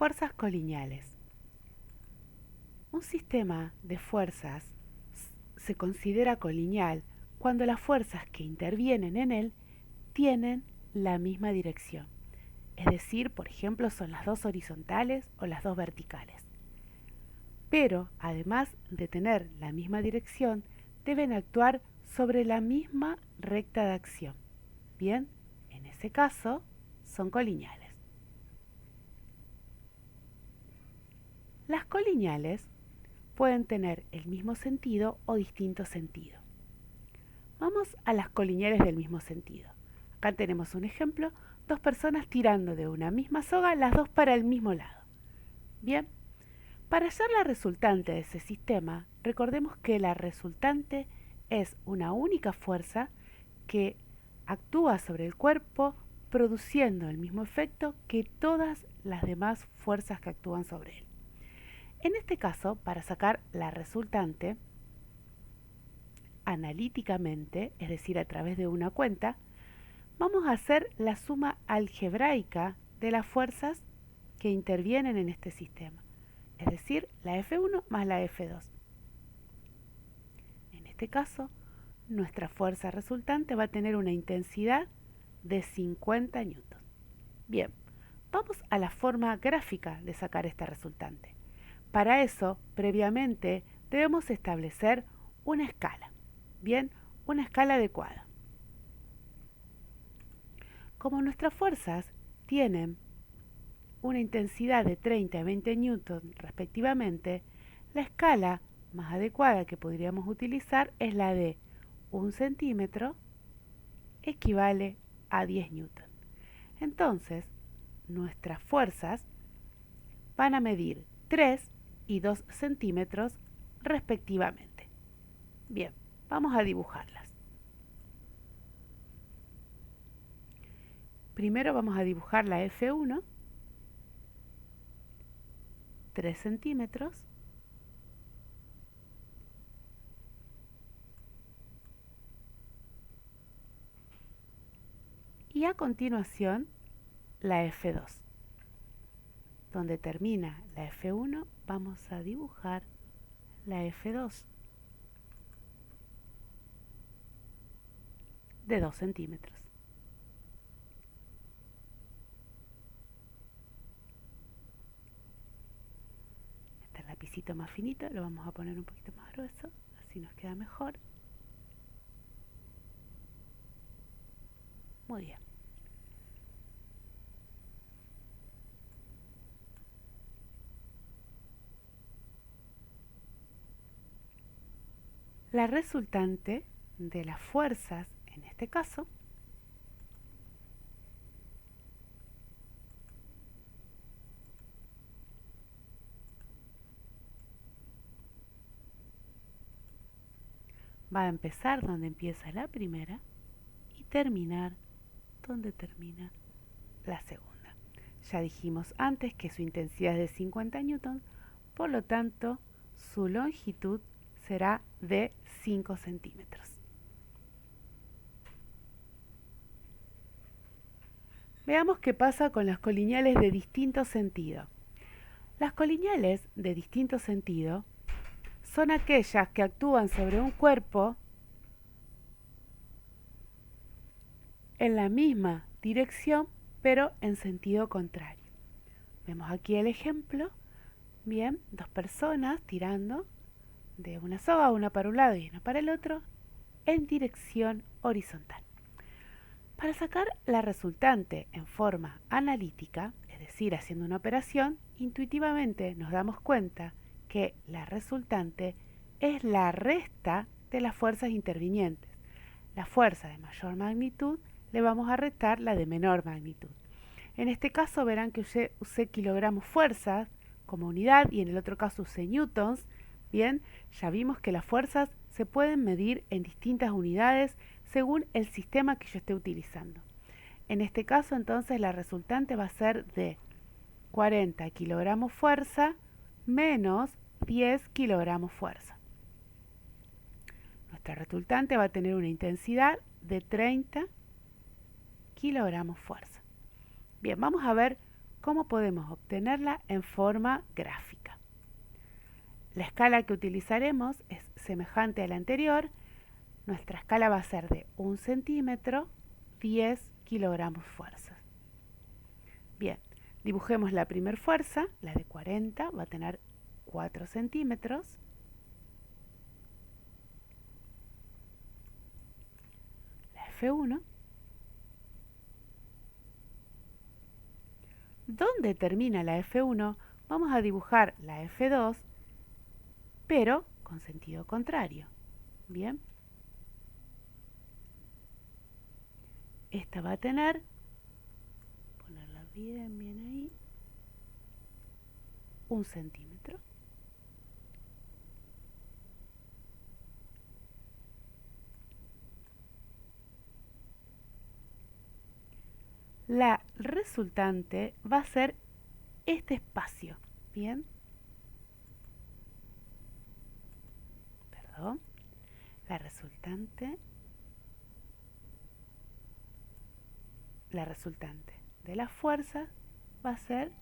Fuerzas colineales. Un sistema de fuerzas se considera colineal cuando las fuerzas que intervienen en él tienen la misma dirección. Es decir, por ejemplo, son las dos horizontales o las dos verticales. Pero, además de tener la misma dirección, deben actuar sobre la misma recta de acción. Bien, en ese caso, son colineales. Las colineales pueden tener el mismo sentido o distinto sentido. Vamos a las colineales del mismo sentido. Acá tenemos un ejemplo, dos personas tirando de una misma soga, las dos para el mismo lado. Bien, para hallar la resultante de ese sistema, recordemos que la resultante es una única fuerza que actúa sobre el cuerpo produciendo el mismo efecto que todas las demás fuerzas que actúan sobre él. En este caso, para sacar la resultante, analíticamente, es decir, a través de una cuenta, vamos a hacer la suma algebraica de las fuerzas que intervienen en este sistema, es decir, la F1 más la F2. En este caso, nuestra fuerza resultante va a tener una intensidad de 50 newtons. Bien, vamos a la forma gráfica de sacar esta resultante. Para eso, previamente, debemos establecer una escala. Bien, una escala adecuada. Como nuestras fuerzas tienen una intensidad de 30 y 20 newtons respectivamente, la escala más adecuada que podríamos utilizar es la de 1 centímetro equivale a 10 newtons. Entonces, nuestras fuerzas van a medir 3 y 2 centímetros respectivamente. Bien, vamos a dibujarlas. Primero vamos a dibujar la F1, 3 centímetros, y a continuación la F2. Donde termina la F1 vamos a dibujar la F2 de 2 centímetros. Este lapicito más finito lo vamos a poner un poquito más grueso, así nos queda mejor. Muy bien. La resultante de las fuerzas, en este caso, va a empezar donde empieza la primera y terminar donde termina la segunda. Ya dijimos antes que su intensidad es de 50 newtons, por lo tanto su longitud será de 5 centímetros. Veamos qué pasa con las colineales de distinto sentido. Las colineales de distinto sentido son aquellas que actúan sobre un cuerpo en la misma dirección, pero en sentido contrario. Vemos aquí el ejemplo. Bien, dos personas tirando de una soga, una para un lado y una para el otro, en dirección horizontal. Para sacar la resultante en forma analítica, es decir, haciendo una operación, intuitivamente nos damos cuenta que la resultante es la resta de las fuerzas intervinientes. La fuerza de mayor magnitud le vamos a restar la de menor magnitud. En este caso verán que usé kilogramos fuerzas como unidad y en el otro caso usé newtons. Bien, ya vimos que las fuerzas se pueden medir en distintas unidades según el sistema que yo esté utilizando. En este caso entonces la resultante va a ser de 40 kilogramos fuerza menos 10 kilogramos fuerza. Nuestra resultante va a tener una intensidad de 30 kilogramos fuerza. Bien, vamos a ver ¿cómo podemos obtenerla en forma gráfica? La escala que utilizaremos es semejante a la anterior. Nuestra escala va a ser de 1 centímetro, 10 kilogramos fuerza. Bien, dibujemos la primera fuerza, la de 40, va a tener 4 centímetros. La F1. ¿Dónde termina la F1? Vamos a dibujar la F2, pero con sentido contrario. Bien. Esta va a tener, ponerla bien ahí, 1 centímetro. La resultante va a ser este espacio. Bien. Perdón. La resultante de la fuerza va a ser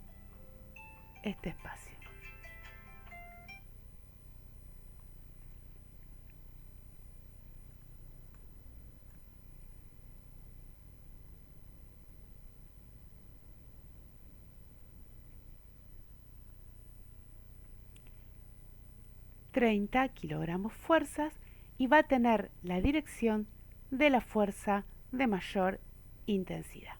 este espacio. ...30 kilogramos fuerzas y va a tener la dirección de la fuerza de mayor intensidad.